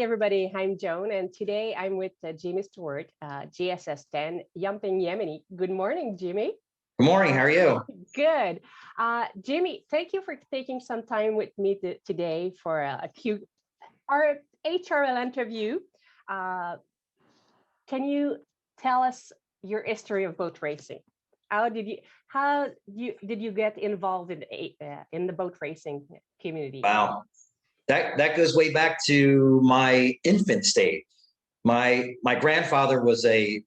everybody. I'm Joan, and today I'm with Jimmie Stewart, GSS 10, Yumping Yemeni. Good morning, Jimmie. Good morning. How are you? Good. Jimmie, thank you for taking some time with me today for our HRL interview. Can you tell us your history of boat racing? How did you get involved in the boat racing community? Wow. That goes way back to my infant stage. My grandfather was a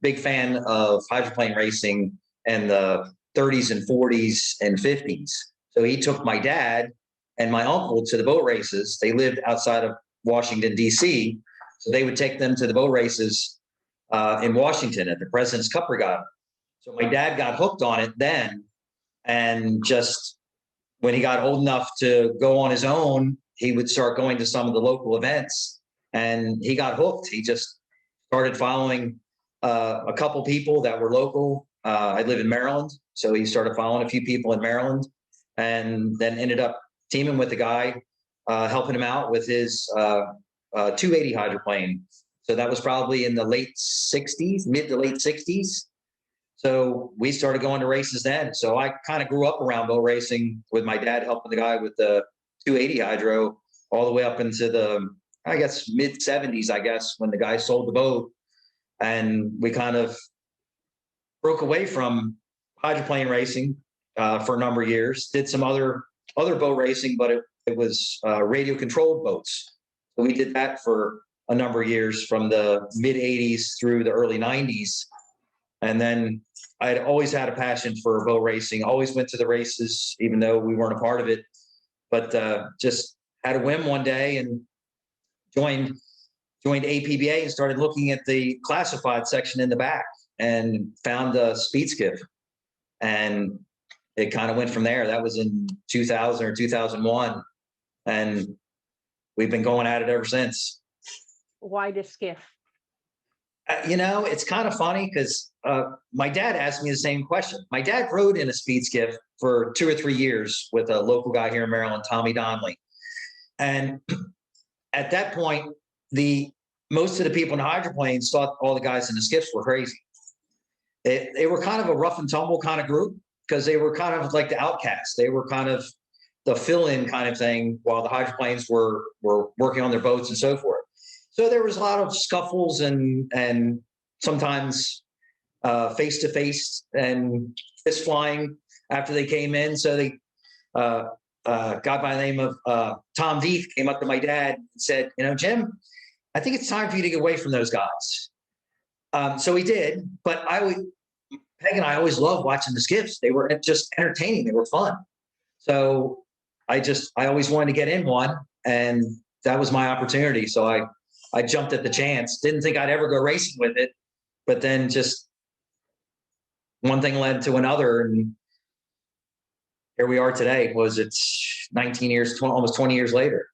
big fan of hydroplane racing in the 30s and 40s and 50s. So he took my dad and my uncle to the boat races. They lived outside of Washington, D.C., so they would take them to the boat races in Washington at the President's Cup Regatta. So my dad got hooked on it then, and just when he got old enough to go on his own, he would start going to some of the local events, and he got hooked. He just started following a couple people that were local. I live in Maryland, so he started following a few people in Maryland, and then ended up teaming with the guy, helping him out with his 280 hydroplane. So that was probably in the late 60s, mid to late 60s. So we started going to races then. So I kind of grew up around boat racing with my dad helping the guy with the 280 hydro all the way up into the, I guess, mid 70s, I guess, when the guy sold the boat. And we kind of broke away from hydroplane racing for a number of years, did some other boat racing, but it was radio controlled boats. So we did that for a number of years from the mid 80s through the early 90s. And then I had always had a passion for boat racing, always went to the races, even though we weren't a part of it, but just had a whim one day and joined APBA and started looking at the classified section in the back and found the speed skiff. And it kind of went from there. That was in 2000 or 2001. And we've been going at it ever since. Why the skiff? It's kind of funny because my dad asked me the same question. My dad rode in a speed skiff for 2 or 3 years with a local guy here in Maryland, Tommy Donnelly. And at that point, most of the people in the hydroplanes thought all the guys in the skiffs were crazy. They were kind of a rough and tumble kind of group because they were kind of like the outcasts. They were kind of the fill-in kind of thing while the hydroplanes were working on their boats and so forth. So there was a lot of scuffles and sometimes face-to-face and fist flying after they came in. So they guy by the name of Tom Deeth came up to my dad and said, Jim, I think it's time for you to get away from those guys. So he did, but Peg and I always loved watching the skiffs. They were just entertaining. They were fun. So I always wanted to get in one, and that was my opportunity. So I jumped at the chance. Didn't think I'd ever go racing with it, but then just one thing led to another, and here we are today. It's 19 years, almost 20 years later.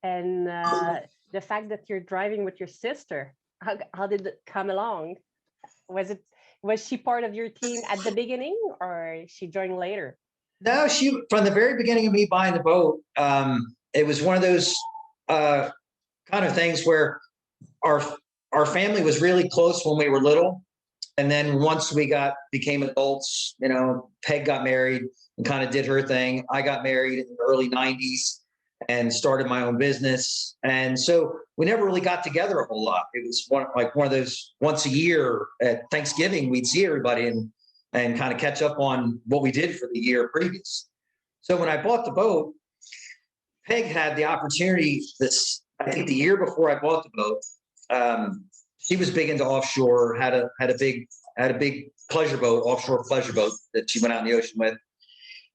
And the fact that you're driving with your sister, how did it come along? Was she part of your team at the beginning, or she joined later? No, from the very beginning of me buying the boat, it was one of those kind of things where our family was really close when we were little. And then once we became adults, Peg got married and kind of did her thing. I got married in the early 90s and started my own business. And so we never really got together a whole lot. It was one of those once a year at Thanksgiving, we'd see everybody and kind of catch up on what we did for the year previous. So when I bought the boat, Peg had the opportunity I think the year before I bought the boat, she was big into offshore, had a big pleasure boat, offshore pleasure boat that she went out in the ocean with.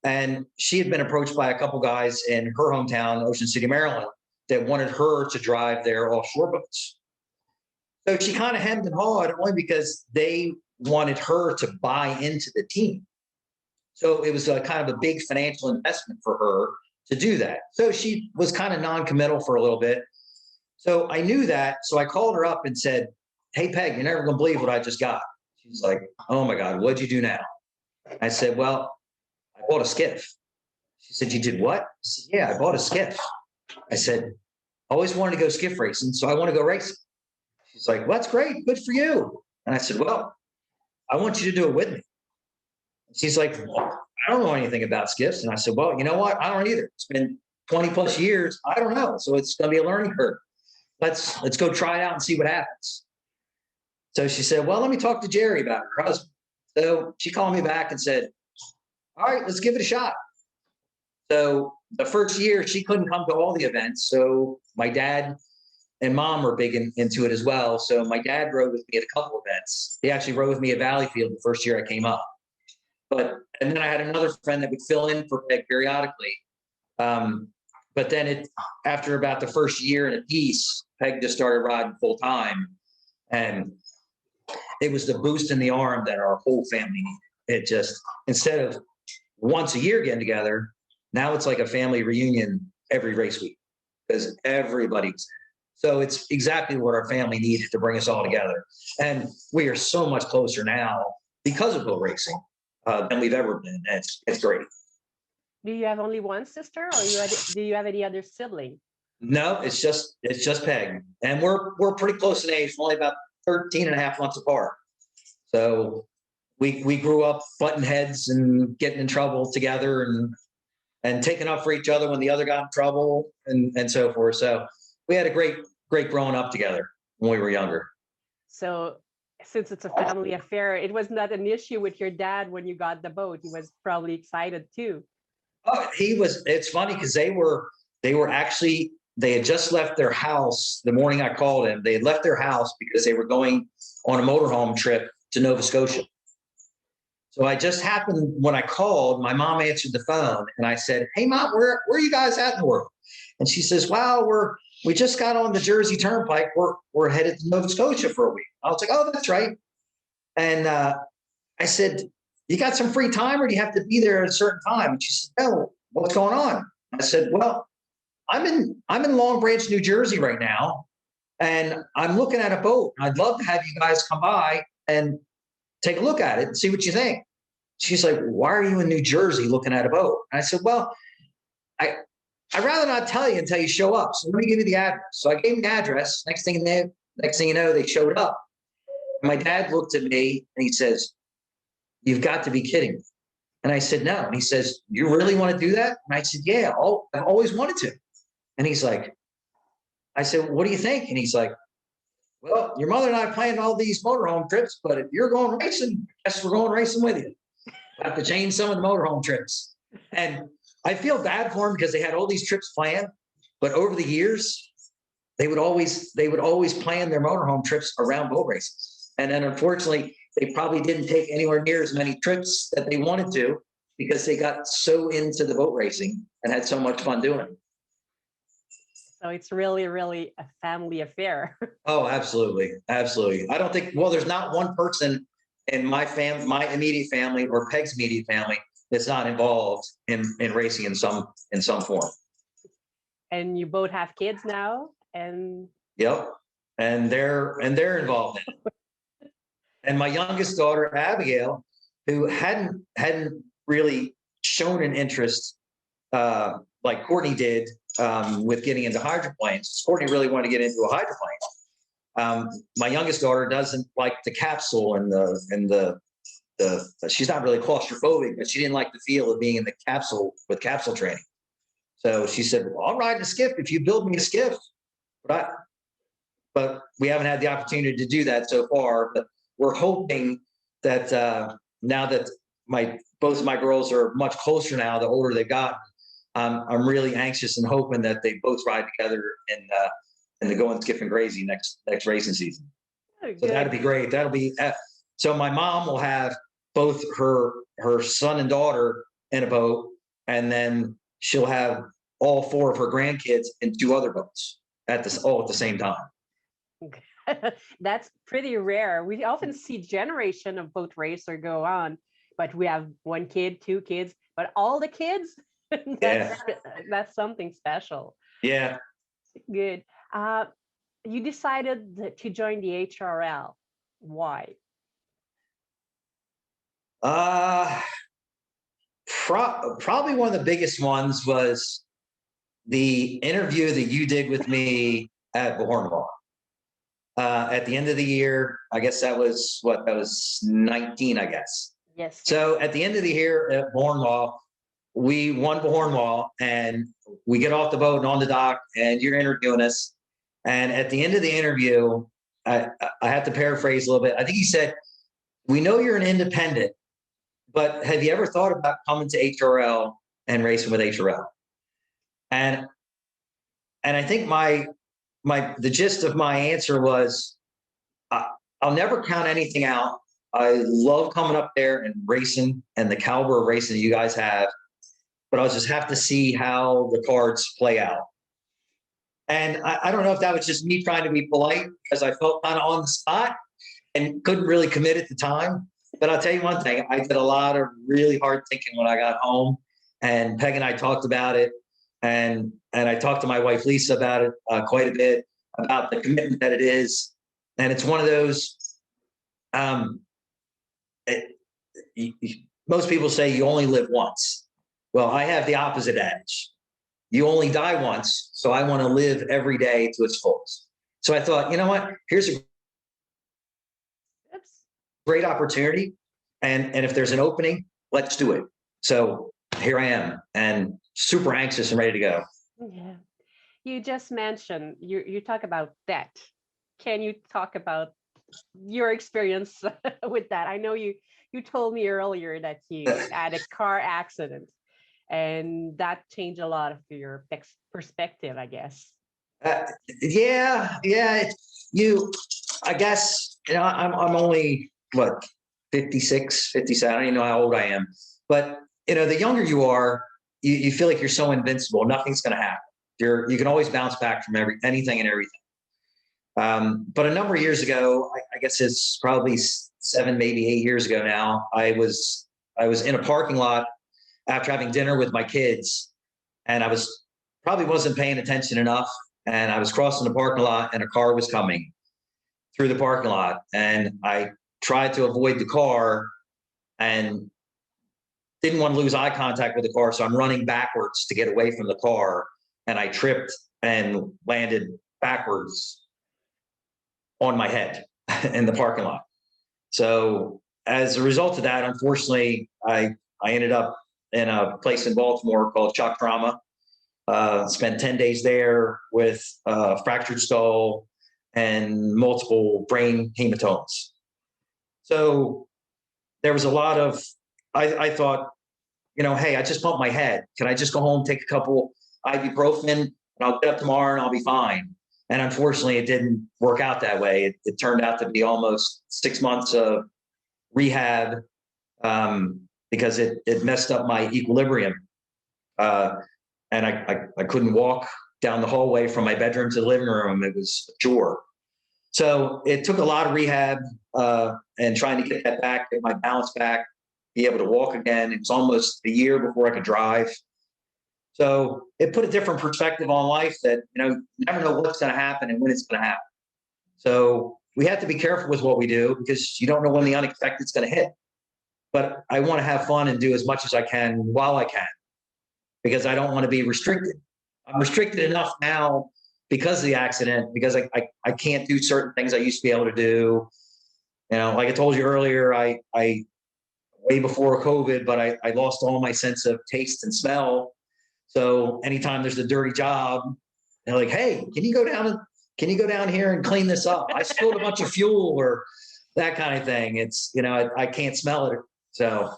And she had been approached by a couple guys in her hometown, Ocean City, Maryland, that wanted her to drive their offshore boats. So she kind of hemmed and hawed only because they wanted her to buy into the team. So it was kind of a big financial investment for her to do that. So she was kind of non-committal for a little bit. So I knew that. So I called her up and said, "Hey, Peg, you're never going to believe what I just got." She's like, "Oh my God, what'd you do now?" I said, "Well, I bought a skiff." She said, "You did what?" I said, "Yeah, I bought a skiff." I said, always wanted to go skiff racing, so I want to go racing. She's like, well, that's great. Good for you. And I said, well, I want you to do it with me. She's like, well, I don't know anything about skiffs. And I said, well, you know what? I don't either. It's been 20 plus years. I don't know. So it's going to be a learning curve. Let's go try it out and see what happens. So she said, well, let me talk to Jerry about her husband. So she called me back and said, all right, let's give it a shot. So the first year she couldn't come to all the events. So my dad and mom were big into it as well. So my dad rode with me at a couple events. He actually rode with me at Valleyfield the first year I came up. And then I had another friend that would fill in for Peg periodically. But then after about the first year and a piece, Peg just started riding full time. And it was the boost in the arm that our whole family needed. It just, instead of once a year getting together, now it's like a family reunion every race week because everybody's. So it's exactly what our family needed to bring us all together. And we are so much closer now because of boat racing than we've ever been. It's great. Do you have only one sister, or do you have any other sibling? No, it's just Peg. And we're pretty close in age, only about 13 and a half months apart. So we grew up butting heads and getting in trouble together and taking up for each other when the other got in trouble and so forth. So we had a great growing up together when we were younger. So since it's a family affair, it was not an issue with your dad when you got the boat. He was probably excited too. Oh, it's funny because they had just left their house the morning I called him. They had left their house because they were going on a motorhome trip to Nova Scotia. So I just happened, when I called, my mom answered the phone and I said, hey Mom, where are you guys at in the world? And she says, wow, we just got on the Jersey Turnpike. We're headed to Nova Scotia for a week. I was like, oh, that's right. And I said, you got some free time or do you have to be there at a certain time? And she said, no, what's going on? I said, well, I'm in Long Branch, New Jersey right now. And I'm looking at a boat. I'd love to have you guys come by and take a look at it and see what you think. She's like, why are you in New Jersey looking at a boat? And I said, well, I'd rather not tell you until you show up. So let me give you the address. So I gave him the address. Next thing you know, they showed up. And my dad looked at me and he says, you've got to be kidding me. And I said, no. And he says, you really want to do that? And I said, yeah, I've always wanted to. And he's like, I said, what do you think? And he's like, well, your mother and I planned all these motorhome trips, but if you're going racing, I guess we're going racing with you. I have to change some of the motorhome trips. And I feel bad for them because they had all these trips planned, but over the years, they would always plan their motorhome trips around boat races. And then unfortunately, they probably didn't take anywhere near as many trips that they wanted to because they got so into the boat racing and had so much fun doing it. So it's really, really a family affair. Oh, absolutely. Absolutely. I don't think, well, there's not one person in my immediate family or Peg's immediate family that's not involved in racing in some form. And you both have kids now, and yep, and they're involved in it. And my youngest daughter Abigail, who hadn't really shown an interest like Courtney did with getting into hydroplanes. Courtney really wanted to get into a hydroplane. My youngest daughter doesn't like the capsule and the she's not really claustrophobic, but she didn't like the feel of being in the capsule with capsule training. So she said, well, I'll ride the skiff if you build me a skiff. But we haven't had the opportunity to do that so far. But we're hoping that now that both of my girls are much closer now, the older they've gotten, I'm really anxious and hoping that they both ride together in the Going Skiffing Crazy next racing season. So that'd be great. That'll be so my mom will have both her son and daughter in a boat, and then she'll have all four of her grandkids in two other boats all at the same time. That's pretty rare. We often see generation of boat racer go on, but we have one kid, two kids, but all the kids, that's something special. Yeah. Good. You decided to join the HRL. Why? Probably one of the biggest ones was the interview that you did with me at Bohornwall. At the end of the year, I guess that was 19, I guess. Yes. So at the end of the year at Bohornwall, we won Bohornwall, and we get off the boat and on the dock, and you're interviewing us. And at the end of the interview, I have to paraphrase a little bit. I think he said, "We know you're an independent, but have you ever thought about coming to HRL and racing with HRL?" And I think the gist of my answer was, I'll never count anything out. I love coming up there and racing and the caliber of racing that you guys have, but I'll just have to see how the cards play out. And I don't know if that was just me trying to be polite because I felt kind of on the spot and couldn't really commit at the time. But I'll tell you one thing, I did a lot of really hard thinking when I got home, and Peg and I talked about it. And I talked to my wife, Lisa, about it quite a bit, about the commitment that it is. And it's one of those, most people say you only live once. Well, I have the opposite edge. You only die once, so I want to live every day to its fullest. So I thought, you know what? Here's a great opportunity, and if there's an opening, let's do it. So here I am, and super anxious and ready to go. Yeah. You just mentioned, you talk about that. Can you talk about your experience with that? I know you told me earlier that you had a car accident, and that changed a lot of your perspective, I guess. Yeah. I guess, I'm only, 56, 57. I don't even know how old I am. But, the younger you are, you feel like you're so invincible. Nothing's going to happen. You can always bounce back from anything and everything. But a number of years ago, I guess it's probably 7, maybe 8 years ago now, I was in a parking lot after having dinner with my kids, and I probably wasn't paying attention enough. And I was crossing the parking lot, and a car was coming through the parking lot, and I tried to avoid the car and didn't want to lose eye contact with the car. So I'm running backwards to get away from the car, and I tripped and landed backwards on my head in the parking lot. So as a result of that, unfortunately, I ended up in a place in Baltimore called Shock Trauma. Spent 10 days there with fractured skull and multiple brain hematomas. So there was a lot of, I thought, hey, I just bumped my head. Can I just go home, take a couple ibuprofen, and I'll get up tomorrow and I'll be fine? And unfortunately, it didn't work out that way. It turned out to be almost 6 months of rehab because it messed up my equilibrium. And I couldn't walk down the hallway from my bedroom to the living room. It was a chore. So it took a lot of rehab and trying to get that back, get my balance back, be able to walk again. It was almost a year before I could drive. So it put a different perspective on life that, you never know what's going to happen and when it's going to happen. So we have to be careful with what we do because you don't know when the unexpected is going to hit. But I want to have fun and do as much as I can while I can, because I don't want to be restricted. I'm restricted enough now because of the accident, because I can't do certain things I used to be able to do. Like I told you earlier, I way before COVID, but I lost all my sense of taste and smell. So anytime there's a dirty job, they're like, hey, can you go down here and clean this up? I spilled a bunch of fuel or that kind of thing. It's, I can't smell it. So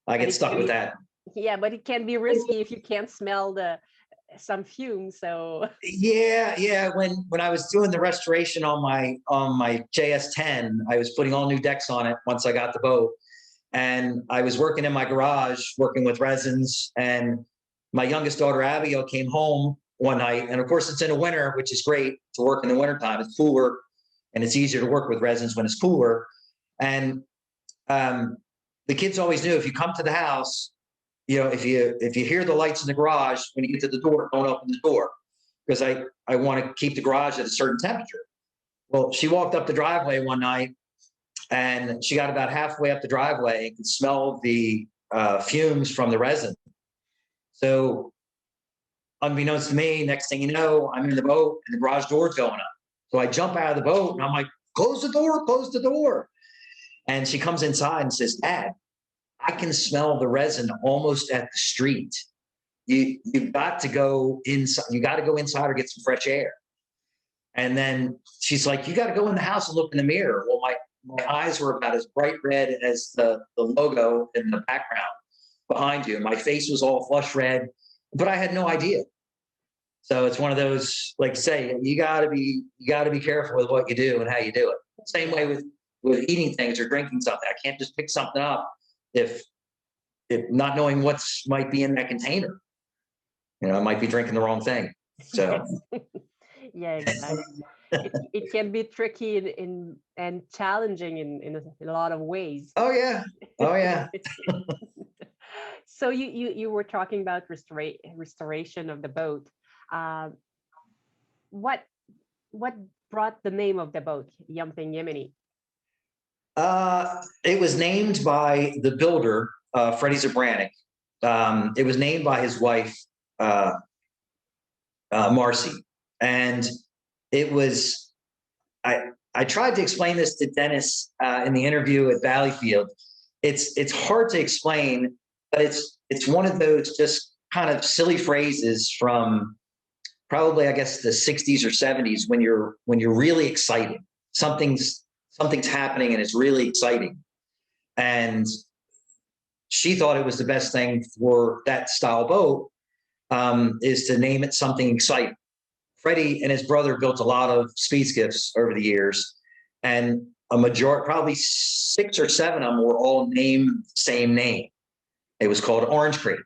I get stuck with that. Yeah, but it can be risky if you can't smell some fumes. So yeah. When I was doing the restoration on my JS10, I was putting all new decks on it once I got the boat, and I was working in my garage, working with resins. And my youngest daughter Abigail came home one night, and of course it's in the winter, which is great to work in the wintertime. It's cooler, and it's easier to work with resins when it's cooler. And the kids always knew if you come to the house, if you hear the lights in the garage, when you get to the door, don't open the door, because I want to keep the garage at a certain temperature. Well, she walked up the driveway one night, and she got about halfway up the driveway and could smell the fumes from the resin. So unbeknownst to me, next thing you know, I'm in the boat and the garage door's going up. So I jump out of the boat and I'm like, close the door, close the door. And she comes inside and says, Dad, I can smell the resin almost at the street. You've got to go inside. You got to go inside or get some fresh air. And then she's like, you got to go in the house and look in the mirror. Well, my eyes were about as bright red as the logo in the background behind you. My face was all flush red, but I had no idea. So it's one of those, like say, you gotta be careful with what you do and how you do it. Same way with eating things or drinking something. I can't just pick something up if not knowing what's might be in that container. You know, I might be drinking the wrong thing. So yeah, exactly. It can be tricky and challenging in a lot of ways. Oh yeah. Oh yeah. So you were talking about restoration of the boat. What brought the name of the boat, Yumping Yemeni? It was named by the builder, Freddie Zabranik. It was named by his wife, Marcy, and it was. I tried to explain this to Dennis in the interview at Valleyfield. It's hard to explain, but it's one of those just kind of silly phrases from probably, I guess, the 60s or 70s when you're really excited. Something's happening and it's really exciting. And she thought it was the best thing for that style boat is to name it something exciting. Freddie and his brother built a lot of speed skiffs over the years, and a majority, probably 6 or 7 of them were all named the same name. It was called Orange Crate.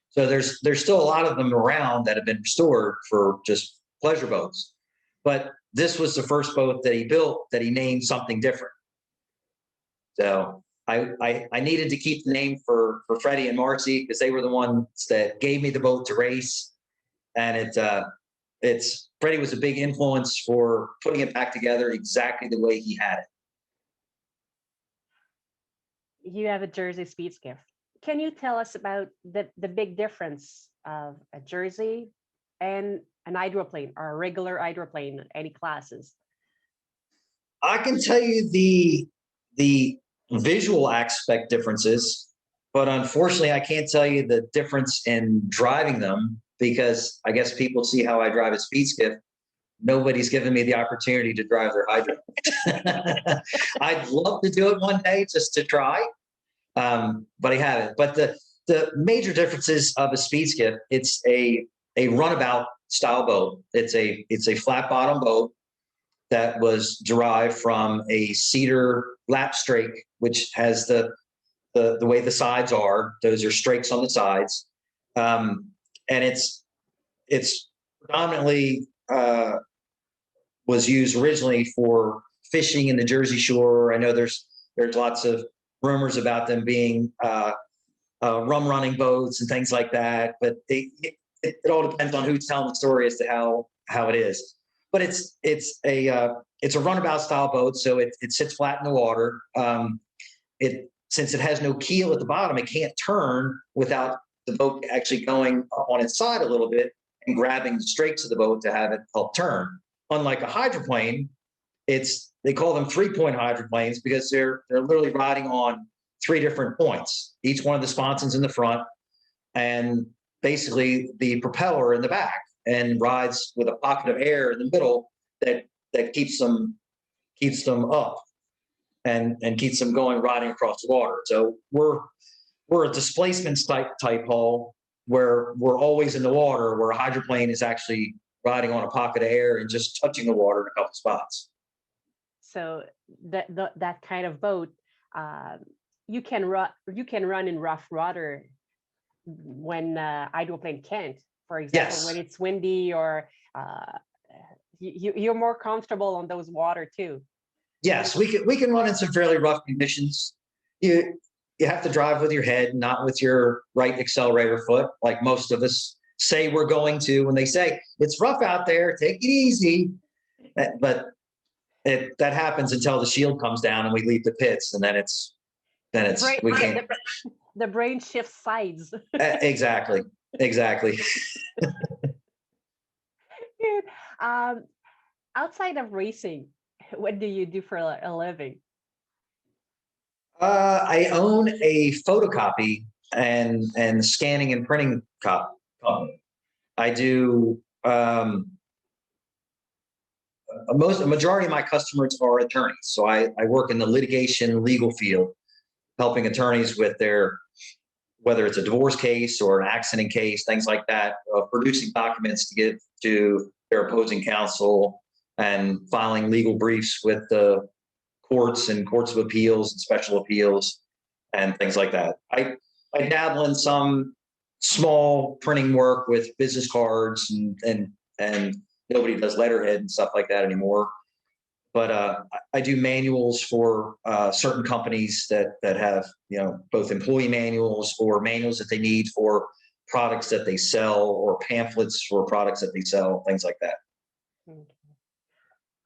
So there's still a lot of them around that have been restored for just pleasure boats. But this was the first boat that he built that he named something different. So I needed to keep the name for Freddie and Marcy because they were the ones that gave me the boat to race. And Freddie was a big influence for putting it back together exactly the way he had it. You have a Jersey speed skiff. Can you tell us about the big difference of a Jersey and an hydroplane or a regular hydroplane, any classes? I can tell you the visual aspect differences, but unfortunately I can't tell you the difference in driving them because I guess people see how I drive a speed skiff. Nobody's given me the opportunity to drive their hydro. I'd love to do it one day just to try. But I haven't. But the major differences of a speed skiff, it's a runabout style boat. It's a flat bottom boat that was derived from a cedar lap strake, which has the way the sides are. Those are strakes on the sides, and it's predominantly was used originally for fishing in the Jersey Shore. I know there's lots of rumors about them being rum running boats and things like that, but it all depends on who's telling the story as to how it is. But it's a runabout style boat, so it sits flat in the water. Since it has no keel at the bottom, it can't turn without the boat actually going on its side a little bit and grabbing the strakes of the boat to have it help turn. Unlike a hydroplane, they call them 3-point hydroplanes because they're literally riding on 3 different points, each one of the sponsons in the front and basically the propeller in the back, and rides with a pocket of air in the middle that keeps them up and keeps them going riding across the water. So we're a displacement type hull where we're always in the water, where a hydroplane is actually riding on a pocket of air and just touching the water in a couple spots. So that kind of boat, you can run in rough water when hydroplane can't. For example, Yes. When it's windy or you're more comfortable on those water too. Yes, we can run in some fairly rough conditions. You have to drive with your head, not with your right accelerator foot, like most of us say we're going to. When they say it's rough out there, take it easy. But that happens until the shield comes down and we leave the pits, and then it's we can't. The brain shifts sides. Exactly. Exactly. Good. Um, Outside of racing, what do you do for a living? I own a photocopy and scanning and printing company. I do a majority of my customers are attorneys, so I work in the litigation legal field, helping attorneys with their whether it's a divorce case or an accident case, things like that, producing documents to give to their opposing counsel and filing legal briefs with the courts and courts of appeals and special appeals and things like that. I dabble in some small printing work with business cards and nobody does letterhead and stuff like that anymore. But I do manuals for certain companies that have both employee manuals or manuals that they need for products that they sell or pamphlets for products that they sell, things like that. Okay.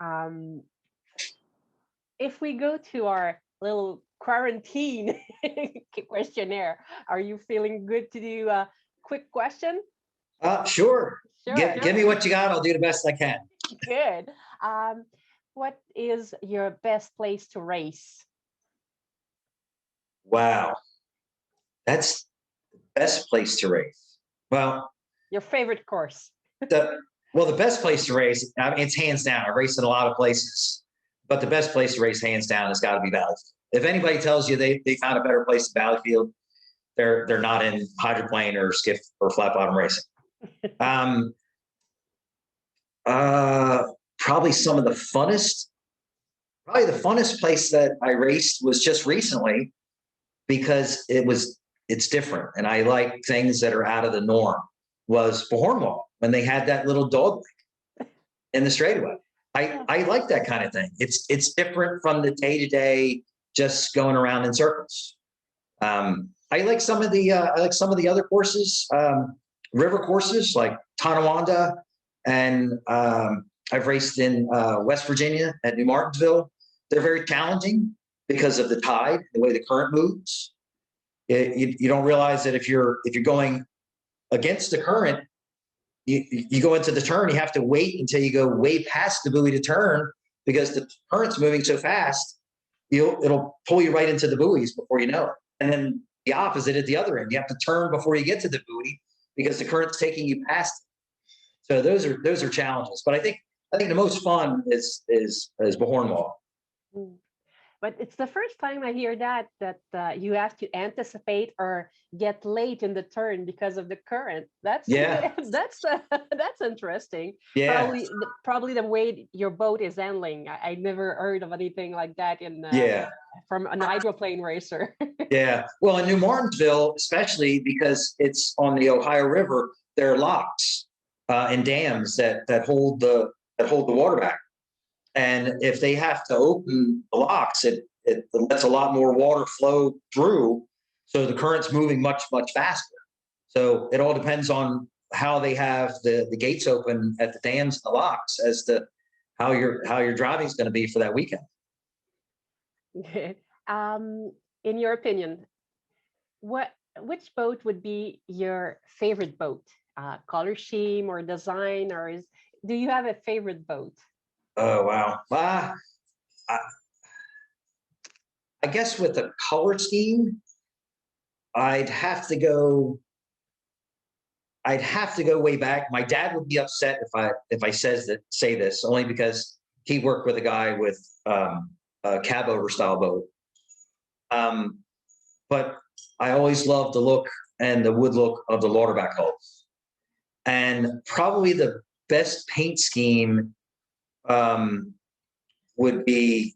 Um, if we go to our little quarantine questionnaire, are you feeling good to do a quick question? Sure. Sure. Give me what you got. I'll do the best I can. Good. What is your best place to race? Wow. That's the best place to race. Well, Your favorite course? the best place to race, I mean, it's hands down. I race in a lot of places, but the best place to race, hands down, has got to be Valleyfield. If anybody tells you they found a better place than Valleyfield, they're not in hydroplane or skiff or flat bottom racing. Probably some of the funnest. Probably the funnest place that I raced was just recently because it's different and I like things that are out of the norm. Was Bohornwall when they had that little dog leg in the straightaway. I like that kind of thing. It's different from the day-to-day just going around in circles. I like some of the other courses, river courses like Tonawanda, and I've raced in West Virginia at New Martinsville. They're very challenging because of the tide, the way the current moves. You don't realize that if you're going against the current, you go into the turn, you have to wait until you go way past the buoy to turn because the current's moving so fast, it'll pull you right into the buoys before you know it. And then the opposite at the other end, you have to turn before you get to the buoy because the current's taking you past it. So those are challenges. But I think the most fun is Bohornwall. But it's the first time I hear that you have to anticipate or get late in the turn because of the current. That's that's interesting. Yeah. Probably the way your boat is handling. I never heard of anything like that from an hydroplane racer. Yeah. Well, in New Martinsville, especially because it's on the Ohio River, there are locks and dams that hold the water back. And if they have to open the locks, it lets a lot more water flow through. So the current's moving much, much faster. So it all depends on how they have the gates open at the dams and the locks as to how your driving is going to be for that weekend. In your opinion, which boat would be your favorite boat? Color scheme or design, or do you have a favorite boat? Oh, wow. I guess with the color scheme, I'd have to go way back. My dad would be upset if I say this, only because he worked with a guy with a cab over style boat. But I always loved the look and the wood look of the Lauderback hulls. And probably the best paint scheme would be,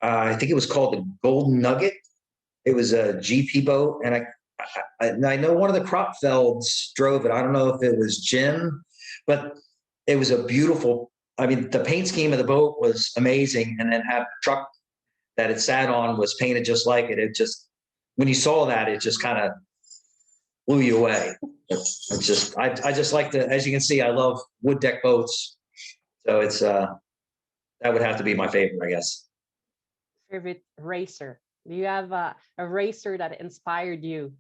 I think it was called the Golden Nugget. It was a GP boat, and I know one of the Kropfelds drove it. I don't know if it was Jim, but it was a beautiful. I mean, the paint scheme of the boat was amazing, and then have the truck that it sat on was painted just like it. It just, when you saw that, it just kind of blew you away. I just like as you can see, I love wood deck boats. So it's that would have to be my favorite, I guess. Favorite racer? Do you have a racer that inspired you?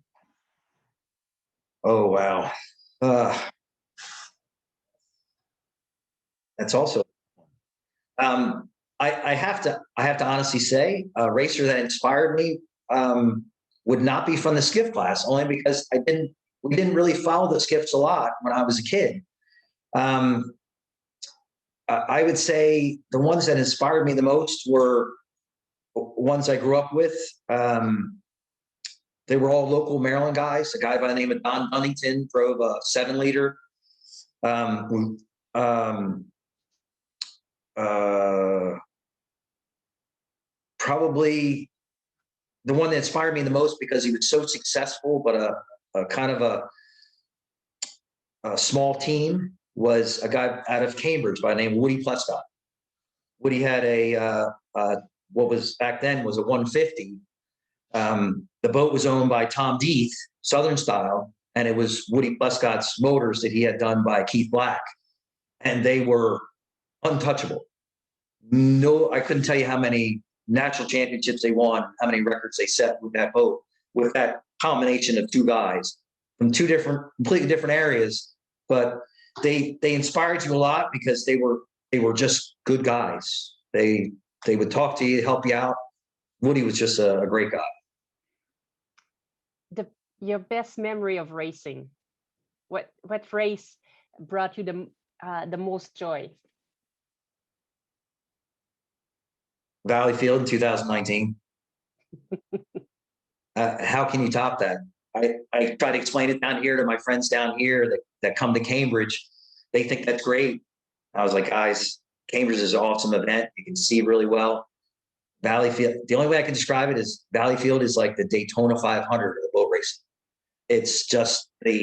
Oh, wow. That's also, I have to honestly say, a racer that inspired me would not be from the skiff class, only because we didn't really follow the skiffs a lot when I was a kid. I would say the ones that inspired me the most were ones I grew up with. They were all local Maryland guys. A guy by the name of Don Dunnington drove a 7-liter. Probably the one that inspired me the most because he was so successful, but a kind of a small team, was a guy out of Cambridge by the name of Woody Plesko. Woody had what was back then was a 150. The boat was owned by Tom Deeth, Southern Style, and it was Woody Pleskot's motors that he had done by Keith Black, and they were untouchable. No, I couldn't tell you how many national championships they won, how many records they set with that boat, with that combination of two guys from two completely different areas. But they inspired you a lot because they were just good guys. They would talk to you, help you out. Woody was just a great guy. Your best memory of racing? What race brought you the most joy? Valleyfield in 2019. How can you top that? I try to explain it down here to my friends down here that come to Cambridge. They think that's great. I was like, guys, Cambridge is an awesome event. You can see really well. Valleyfield, the only way I can describe it is Valleyfield is like the Daytona 500 of the boat racing. It's just how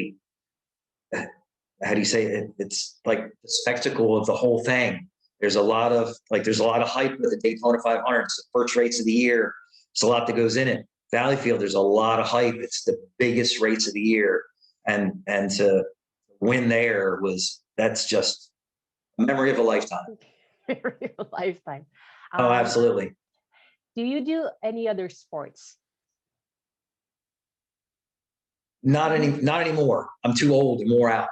do you say it? It's like the spectacle of the whole thing. There's a lot of hype with the Daytona 500. It's the first race of the year. It's a lot that goes in it. Valleyfield, there's a lot of hype. It's the biggest race of the year. And to win there that's just a memory of a lifetime. Memory of a lifetime. Oh, absolutely. Do you do any other sports? Not anymore. I'm too old and wore out.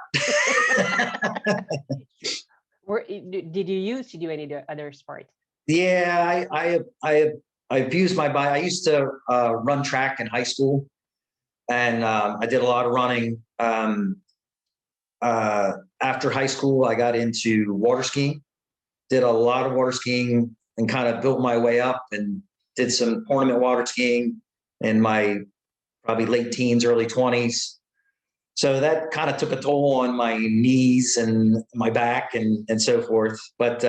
Did you used to do any other sport? Yeah, I've used my body. I used to run track in high school, and I did a lot of running. After high school, I got into water skiing. Did a lot of water skiing and kind of built my way up, and did some tournament water skiing in my probably late teens, early 20s. So that kind of took a toll on my knees and my back and so forth. But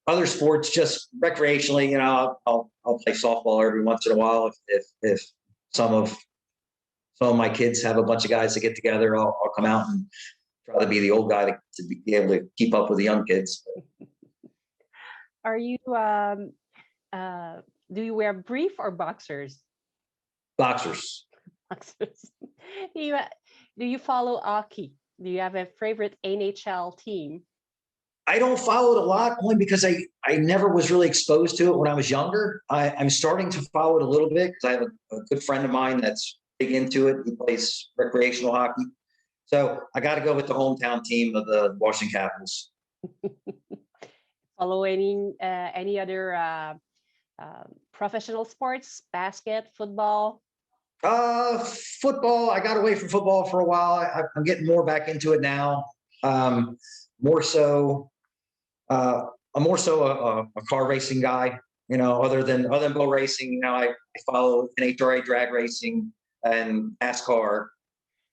other sports, just recreationally, I'll play softball every once in a while. If some of my kids have a bunch of guys that get together, I'll come out and try to be the old guy to be able to keep up with the young kids. Are you do you wear brief or boxers? Boxers. Boxers. Do you follow hockey? Do you have a favorite NHL team? I don't follow it a lot, only because I never was really exposed to it when I was younger. I'm starting to follow it a little bit because I have a good friend of mine that's big into it. He plays recreational hockey. So I got to go with the hometown team of the Washington Capitals. Follow any other professional sports, basket, football? Football. I got away from football for a while. I'm getting more back into it now. More so, I'm more so a car racing guy. Other than boat racing, I follow NHRA drag racing and NASCAR.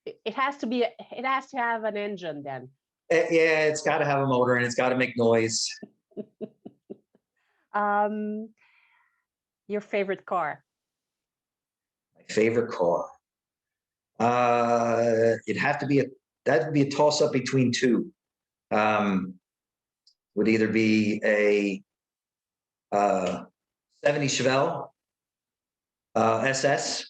It has to have an engine then. Yeah, it's got to have a motor and it's got to make noise. Your favorite car? My favorite car. That'd be a toss up between two. Would either be a 70 Chevelle SS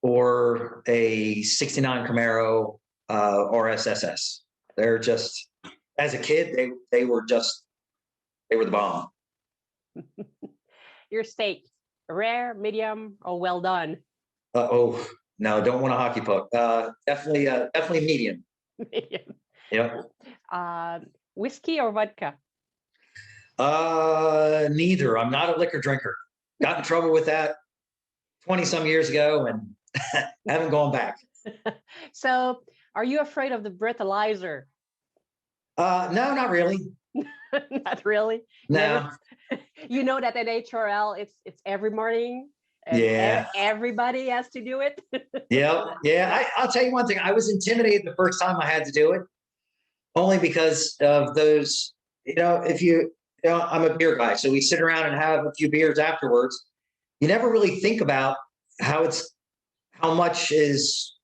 or a 69 Camaro RSSS. They're just, as a kid, they were the bomb. Your steak, rare, medium, or well done? No, don't want a hockey puck. Definitely medium. Yeah. Whiskey or vodka? Neither. I'm not a liquor drinker. Got in trouble with that 20 some years ago and haven't gone back. So, are you afraid of the breathalyzer? No, not really. Not really. No. You know that at HRL, it's every morning, and Yeah. everybody has to do it. Yeah. I'll tell you one thing. I was intimidated the first time I had to do it, only because of those. I'm a beer guy, so we sit around and have a few beers afterwards. You never really think about how much is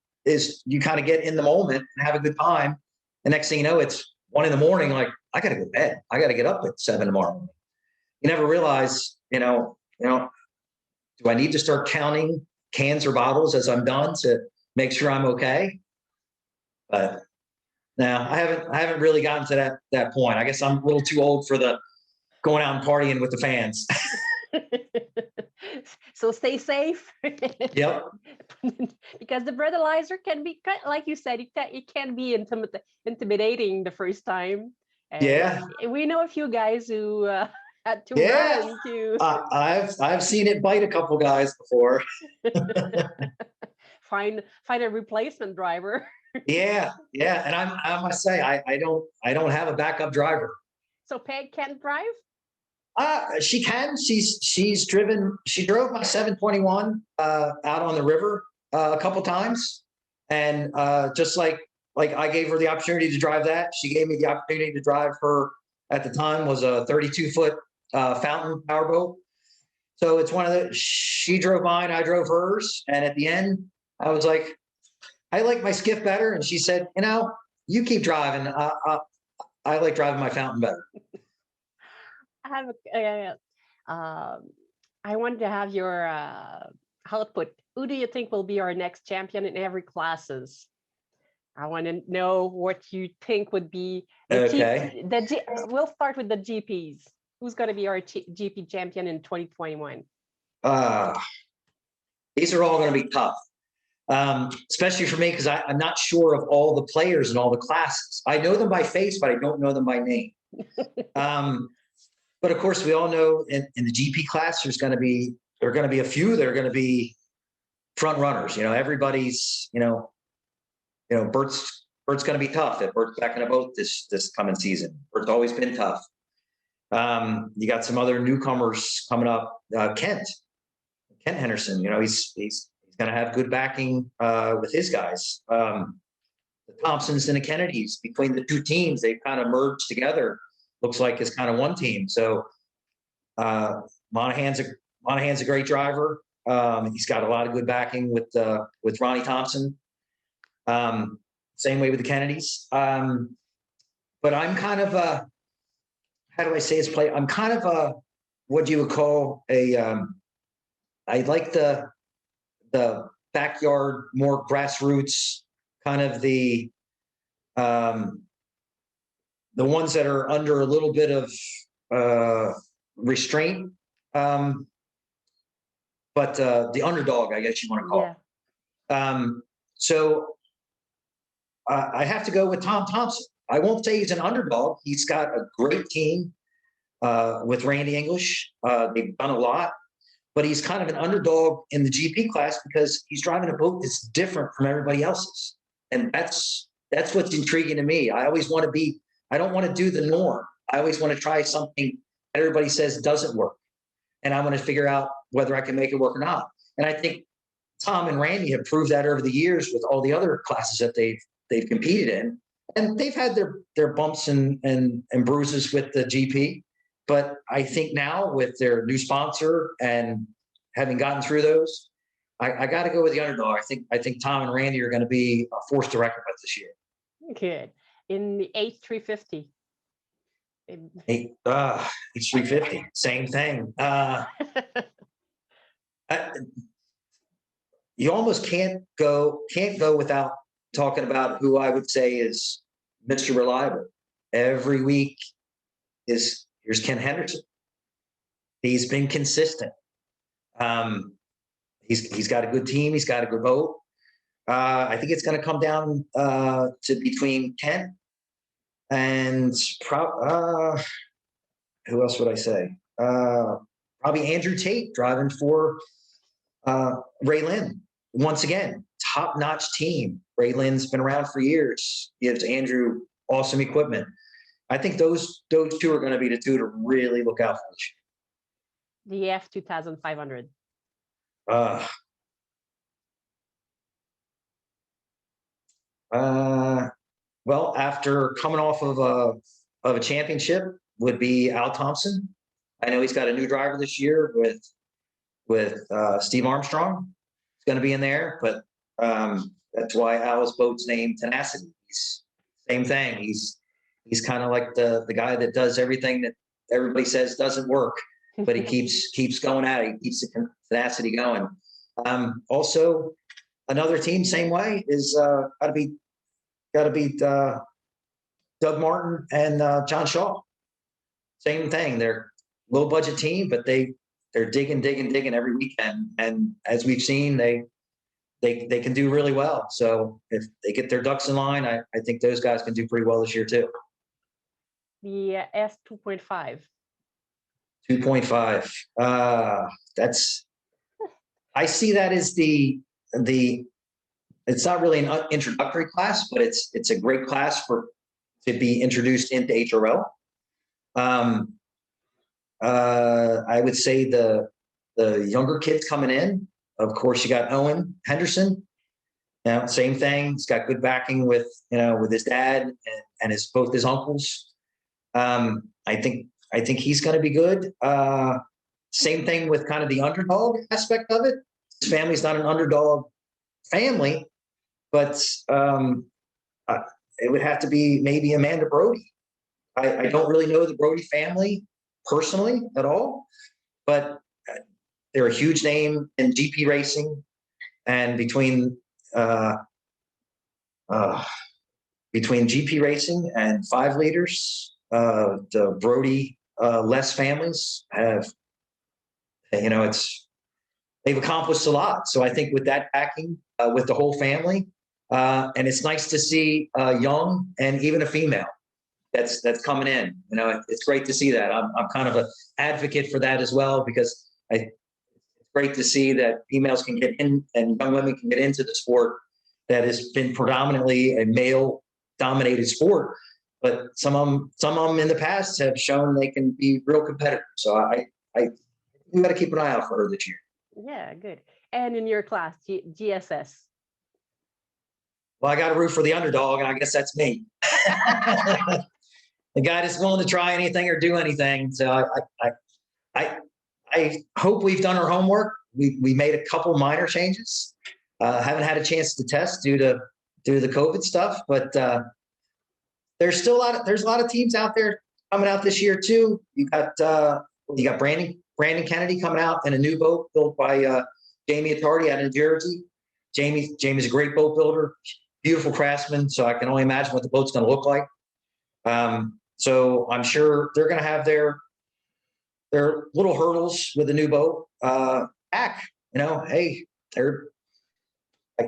you kind of get in the moment and have a good time. The next thing you know, it's 1 a.m. Like, I got to go to bed. I got to get up at 7 tomorrow. You never realize, do I need to start counting cans or bottles as I'm done to make sure I'm okay? But no, I haven't really gotten to that point. I guess I'm a little too old for the going out and partying with the fans. So stay safe. Yep. Because the breathalyzer can be, like you said, it can be intimidating the first time. And yeah. We know a few guys who had to run to. I've seen it bite a couple guys before. Find a replacement driver. Yeah, and I must say I don't have a backup driver. So Peg can't drive? She can. She drove my 721 out on the river a couple times, and just like I gave her the opportunity to drive that, she gave me the opportunity to drive her. At the time was a 32-foot fountain powerboat. So it's one of the. She drove mine, I drove hers, and at the end, I was like, I like my skiff better, and she said, you keep driving. I like driving my fountain better. I wanted to have your output. Who do you think will be our next champion in every classes? I want to know what you think would be okay. We'll start with the GPs. Who's going to be our GP champion in 2021? These are all going to be tough, especially for me because I'm not sure of all the players in all the classes. I know them by face, but I don't know them by name. But of course, we all know in the GP class, there are going to be a few that are going to be front runners. Everybody's, Bert's going to be tough. If Bert's back in a boat this coming season, Bert's always been tough. You got some other newcomers coming up. Kent Henderson, he's going to have good backing with his guys. The Thompsons and the Kennedys, between the two teams, they've kind of merged together. Looks like it's kind of one team. So Monahan's a great driver. He's got a lot of good backing with Ronnie Thompson. Same way with the Kennedys. But I'm kind of how do I say his play? I'm kind of what you would call I like the backyard, more grassroots, kind of the ones that are under a little bit of restraint, but the underdog, I guess you want to call it. So I have to go with Tom Thompson. I won't say he's an underdog. He's got a great team with Randy English. They've done a lot, but he's kind of an underdog in the GP class because he's driving a boat that's different from everybody else's. And that's what's intriguing to me. I always want to be, I don't want to do the norm. I always want to try something that everybody says doesn't work. And I want to figure out whether I can make it work or not. And I think Tom and Randy have proved that over the years with all the other classes that they've competed in. And they've had their bumps and bruises with the GP. But I think now with their new sponsor and having gotten through those, I got to go with the underdog. I think Tom and Randy are going to be a force to reckon with this year. Good. In the H350. H350, same thing. You almost can't go without talking about who I would say is Mr. Reliable. Every week here's Ken Henderson. He's been consistent. He's got a good team. He's got a good boat. I think it's going to come down to between Kent and who else would I say? Probably Andrew Tate driving for Ray Lynn. Once again, top-notch team. Ray Lynn's been around for years. Gives Andrew awesome equipment. I think those two are going to be the two to really look out for this year. The F 2500. Well, after coming off of a championship, would be Al Thompson. I know he's got a new driver this year with Steve Armstrong. He's going to be in there, but that's why Al's boat's named Tenacity. Same thing. He's kind of like the guy that does everything that everybody says doesn't work, but he keeps going at it. He keeps the tenacity going. Also, another team, same way, is got to beat Doug Martin and John Shaw. Same thing. They're low budget team, but they're digging every weekend. And as we've seen, they can do really well. So if they get their ducks in line, I think those guys can do pretty well this year too. The S 2.5. 2.5. I see that as the it's not really an introductory class, but it's a great class to be introduced into HRL. I would say the younger kids coming in, of course, you got Owen Henderson. Now, same thing. He's got good backing with his dad and both his uncles. I think he's going to be good. Same thing with kind of the underdog aspect of it. His family's not an underdog family, but it would have to be maybe Amanda Brody. I don't really know the Brody family personally at all, but they're a huge name in GP racing, and between GP racing and 5 liters, the Brody Les families have, they've accomplished a lot. So I think with that backing, with the whole family, and it's nice to see a young and even a female that's coming in. It's great to see that. I'm kind of an advocate for that as well, because it's great to see that females can get in and young women can get into the sport that has been predominantly a male-dominated sport. But some of them in the past have shown they can be real competitive. So we got to keep an eye out for her this year. Yeah, good. And in your class, GSS. Well, I got to root for the underdog, and I guess that's me. The guy that's willing to try anything or do anything. So I hope we've done our homework. We made a couple minor changes. Haven't had a chance to test due to the COVID stuff, but there's a lot of teams out there coming out this year too. You got Brandon Kennedy coming out in a new boat built by Jamie Attardi out in Jersey. Jamie's a great boat builder, beautiful craftsman. So I can only imagine what the boat's going to look like. So I'm sure they're going to have their little hurdles with the new boat. Hey,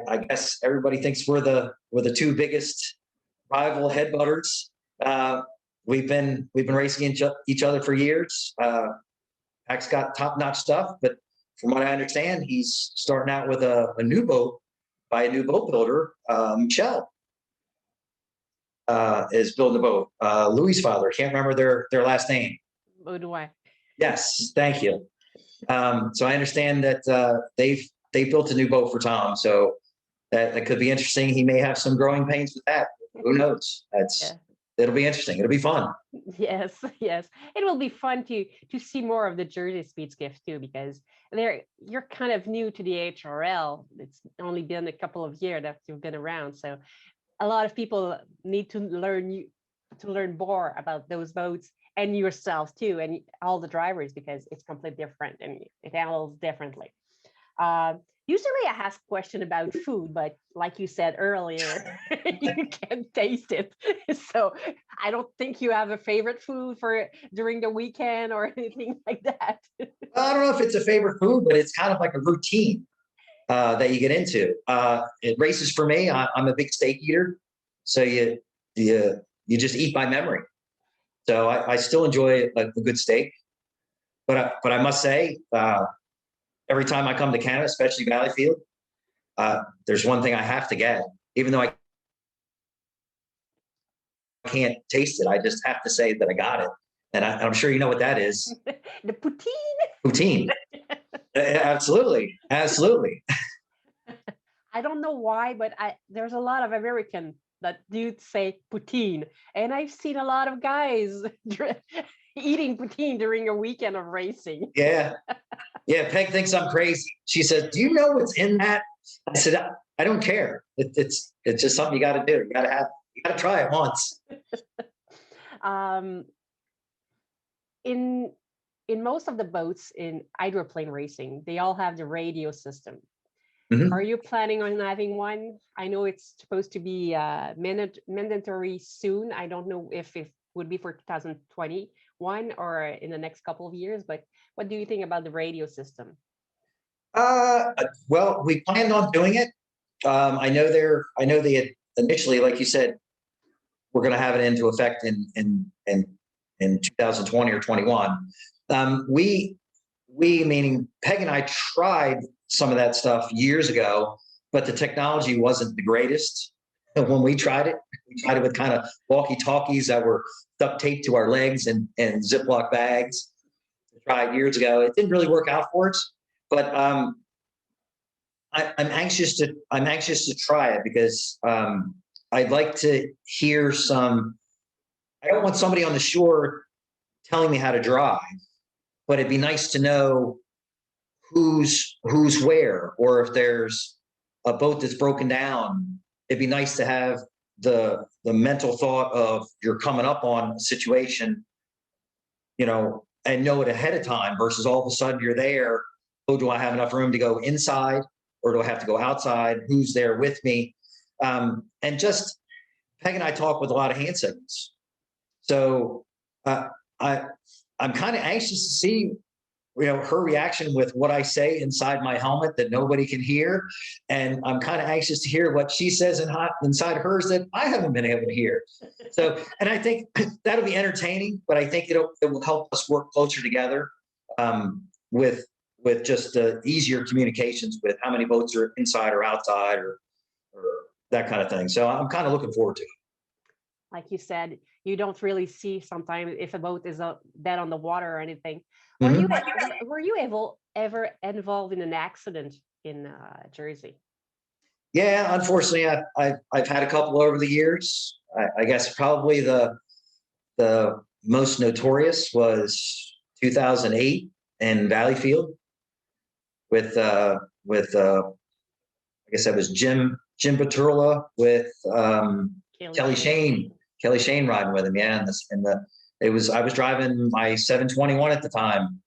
I guess everybody thinks we're the two biggest rival headbutters. We've been racing each other for years. Pac's got top-notch stuff, but from what I understand, he's starting out with a new boat by a new boat builder. Michelle is building a boat. Louis' father, can't remember their last name. Oh, do I? Yes, thank you. So I understand that they built a new boat for Tom. So that could be interesting. He may have some growing pains with that. Who knows? It'll be interesting. It'll be fun. Yes. It will be fun to see more of the Jersey Speed Skiff too, because you're kind of new to the HRL. It's only been a couple of years that you've been around. So a lot of people need to learn more about those boats and yourself too, and all the drivers, because it's completely different and it handles differently. Usually I ask a question about food, but like you said earlier, you can taste it. So I don't think you have a favorite food for during the weekend or anything like that. I don't know if it's a favorite food, but it's kind of like a routine. that you get into. It races for me. I'm a big steak eater, so you just eat by memory. So I still enjoy a good steak, but I must say, every time I come to Canada, especially Valleyfield, there's one thing I have to get, even though I can't taste it. I just have to say that I got it, and I'm sure you know what that is. The poutine. Poutine. Absolutely, absolutely. I don't know why, but there's a lot of American that do say poutine, and I've seen a lot of guys eating poutine during a weekend of racing. Yeah, yeah. Peg thinks I'm crazy. She says, "Do you know what's in that?" I said, "I don't care. It's just something you got to do. You got to have. You got to try it once." In most of the boats in hydroplane racing, they all have the radio system. Mhm. Are you planning on having one? I know it's supposed to be mandatory soon. I don't know if it would be for 2021 or in the next couple of years, but what do you think about the radio system? Well, we planned on doing it. I know they had initially, like you said, we're going to have it into effect in 2020 or 21. We meaning Peg and I tried some of that stuff years ago, but the technology wasn't the greatest. When we tried it with kind of walkie-talkies that were duct taped to our legs and Ziploc bags. Tried years ago. It didn't really work out for us, but I'm anxious to try it because I'd like to hear some. I don't want somebody on the shore telling me how to drive, but it'd be nice to know who's where, or if there's a boat that's broken down, it'd be nice to have the mental thought of you're coming up on a situation, and know it ahead of time versus all of a sudden you're there. Oh, do I have enough room to go inside or do I have to go outside? Who's there with me? And just Peg and I talk with a lot of hand signals. So I'm kind of anxious to see her reaction with what I say inside my helmet that nobody can hear. And I'm kind of anxious to hear what she says inside hers that I haven't been able to hear. So, and I think that'll be entertaining, but I think it will help us work closer together with just easier communications with how many boats are inside or outside or that kind of thing. So I'm kind of looking forward to it. Like you said, you don't really see sometimes if a boat is dead on the water or anything. Mm-hmm. Were you ever involved in an accident in Jersey? Yeah, unfortunately, I've had a couple over the years. I guess probably the most notorious was 2008 in Valleyfield with I guess that was Jim Paturla with Kelly Shane riding with him. Yeah, I was driving my 721 at the time,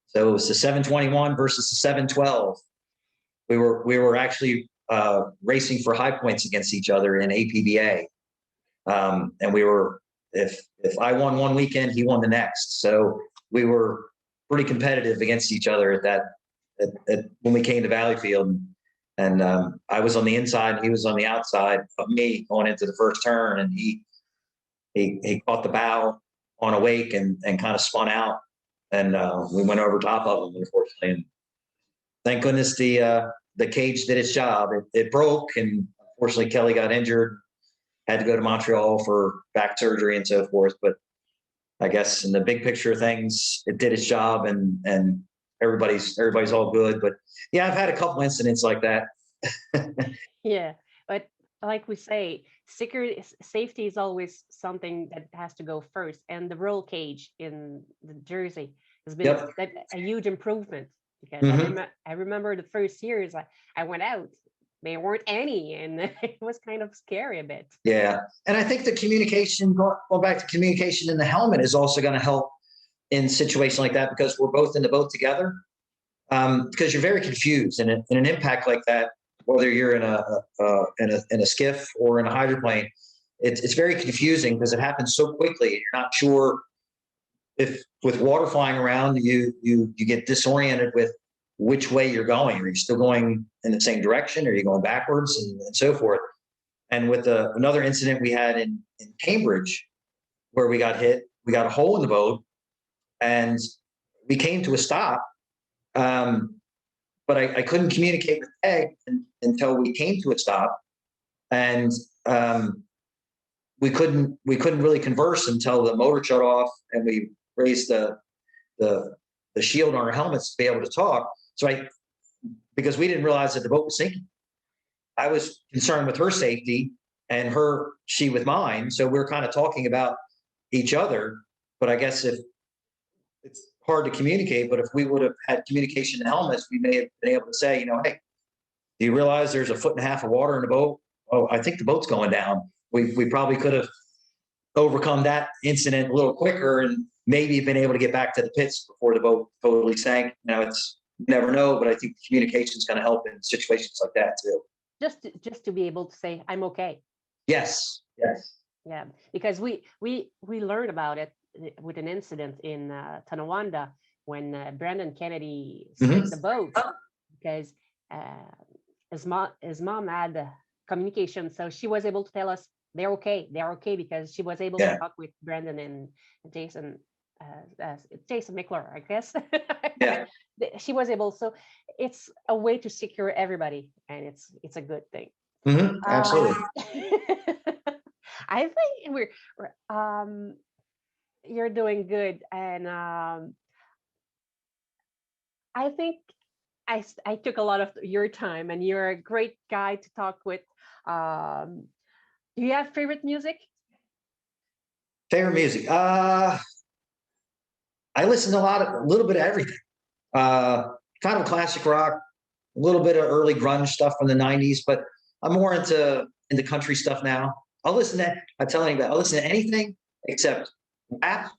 so it was the 721 versus the 712. We were actually racing for high points against each other in APBA, and we were if I won one weekend, he won the next. So we were pretty competitive against each other when we came to Valleyfield. And I was on the inside, and he was on the outside of me going into the first turn, and he caught the bow on a wake and kind of spun out, and we went over top of him, unfortunately. And thank goodness the cage did its job. It broke, and unfortunately Kelly got injured, had to go to Montreal for back surgery and so forth. But I guess in the big picture of things, it did its job, and everybody's all good. But yeah, I've had a couple incidents like that. Yeah, but like we say, safety is always something that has to go first. And the roll cage in the Jersey has been a huge improvement because I remember the first years I went out, there weren't any, and it was kind of scary a bit. Yeah, and I think the communication, going back to communication in the helmet, is also going to help in situations like that because we're both in the boat together. Because you're very confused in an impact like that, whether you're in a skiff or in a hydroplane, it's very confusing because it happens so quickly. You're not sure if with water flying around, you get disoriented with which way you're going. Are you still going in the same direction? Are you going backwards and so forth? And with another incident we had in Cambridge where we got hit, we got a hole in the boat and we came to a stop. But I couldn't communicate with Peg until we came to a stop. And we couldn't really converse until the motor shut off and we raised the shield on our helmets to be able to talk. So because we didn't realize that the boat was sinking. I was concerned with her safety and she with mine. So we were kind of talking about each other. But I guess if it's hard to communicate, but if we would have had communication in helmets, we may have been able to say, hey, do you realize there's 1.5 feet of water in the boat? Oh, I think the boat's going down. We probably could have overcome that incident a little quicker and maybe been able to get back to the pits before the boat totally sank. You never know, but I think communication is going to help in situations like that too. Just to be able to say, I'm okay. Yes. Yeah, because we learned about it with an incident in Tonawanda when Brandon Kennedy sank the boat because his mom had communication, so she was able to tell us they're okay because she was able to talk with Brandon and Jason. Jason Mickler, I guess. Yeah. She was able, so it's a way to secure everybody, and it's a good thing. Absolutely. I think you're doing good, and I think I took a lot of your time, and you're a great guy to talk with. Do you have favorite music? Favorite music? I listen to a little bit of everything. Kind of classic rock, a little bit of early grunge stuff from the 90s, but I'm more into country stuff now. I'll listen to anything except rap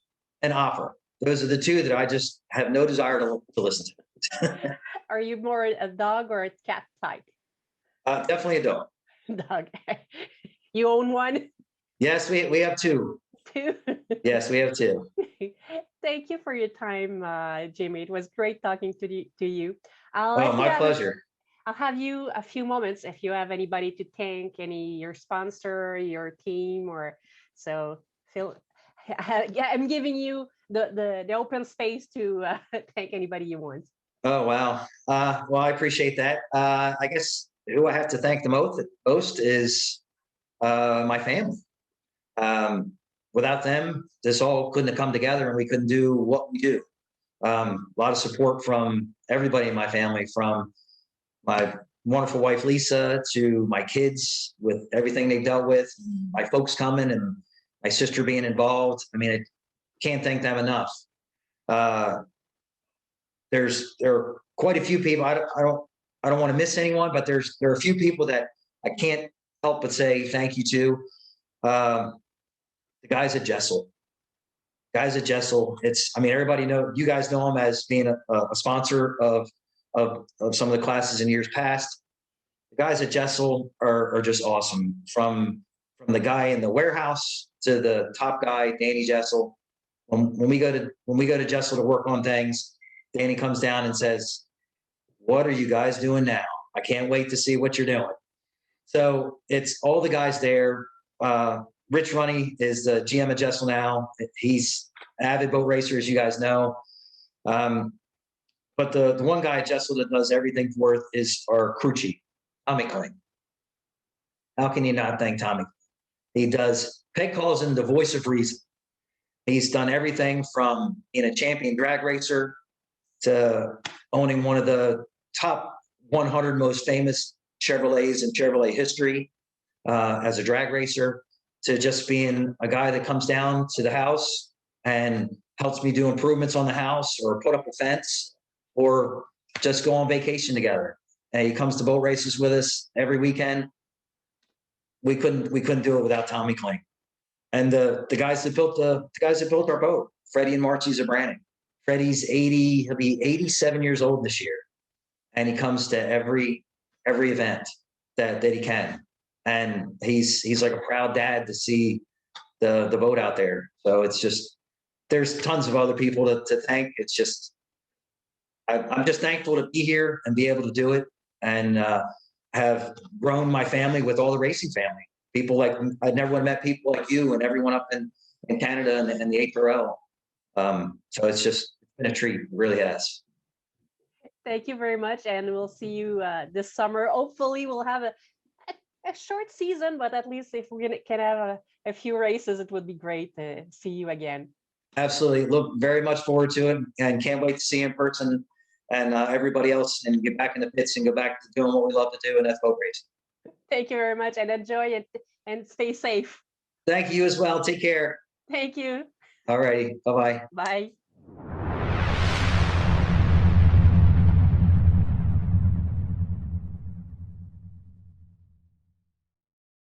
and opera. Those are the two that I just have no desire to listen to. Are you more a dog or a cat type? Definitely a dog. Dog. You own one? Yes, we have two. Two? Yes, we have two. Thank you for your time, Jimmie. It was great talking to you. My pleasure. I'll have you a few moments if you have anybody to thank, your sponsor, your team, or so. Phil, yeah, I'm giving you the open space to thank anybody you want. Oh wow. Well, I appreciate that. I guess who I have to thank the most is my family. Without them, this all couldn't have come together and we couldn't do what we do. A lot of support from everybody in my family, from my wonderful wife, Lisa, to my kids with everything they've dealt with, my folks coming and my sister being involved. I mean, I can't thank them enough. There are quite a few people. I don't want to miss anyone, but there are a few people that I can't help but say thank you to. The guys at Jessel. Everybody you guys know them as being a sponsor of some of the classes in years past. The guys at Jessel are just awesome. From the guy in the warehouse to the top guy, Danny Jessel. When we go to Jessel to work on things, Danny comes down and says, "What are you guys doing now? I can't wait to see what you're doing." So it's all the guys there. Rich Runny is the GM at Jessel now. He's an avid boat racer, as you guys know. But the one guy at Jessel that does everything for it is our crew chief, Tommy Kling. How can you not thank Tommy? He does. Peg calls him the voice of reason. He's done everything from being a champion drag racer to owning one of the top 100 most famous Chevrolets in Chevrolet history as a drag racer, to just being a guy that comes down to the house and helps me do improvements on the house or put up a fence or just go on vacation together. And he comes to boat races with us every weekend. We couldn't do it without Tommy Kling. And the guys that built our boat, Freddie and Marcy Zabranik. Freddie's 80, he'll be 87 years old this year. And he comes to every event that he can. And he's like a proud dad to see the boat out there. So it's just, there's tons of other people to thank. It's just, I'm just thankful to be here and be able to do it, and have grown my family with all the racing family. People like, I never would have met people like you and everyone up in Canada and the HRL. So it's just been a treat, it really has. Thank you very much, and we'll see you this summer. Hopefully, we'll have a short season, but at least if we can have a few races, it would be great to see you again. Absolutely. Look very much forward to it, and can't wait to see you in person and everybody else, and get back in the pits and go back to doing what we love to do, and that's boat racing. Thank you very much, and enjoy it, and stay safe. Thank you as well. Take care. Thank you. All righty. Bye-bye. Bye.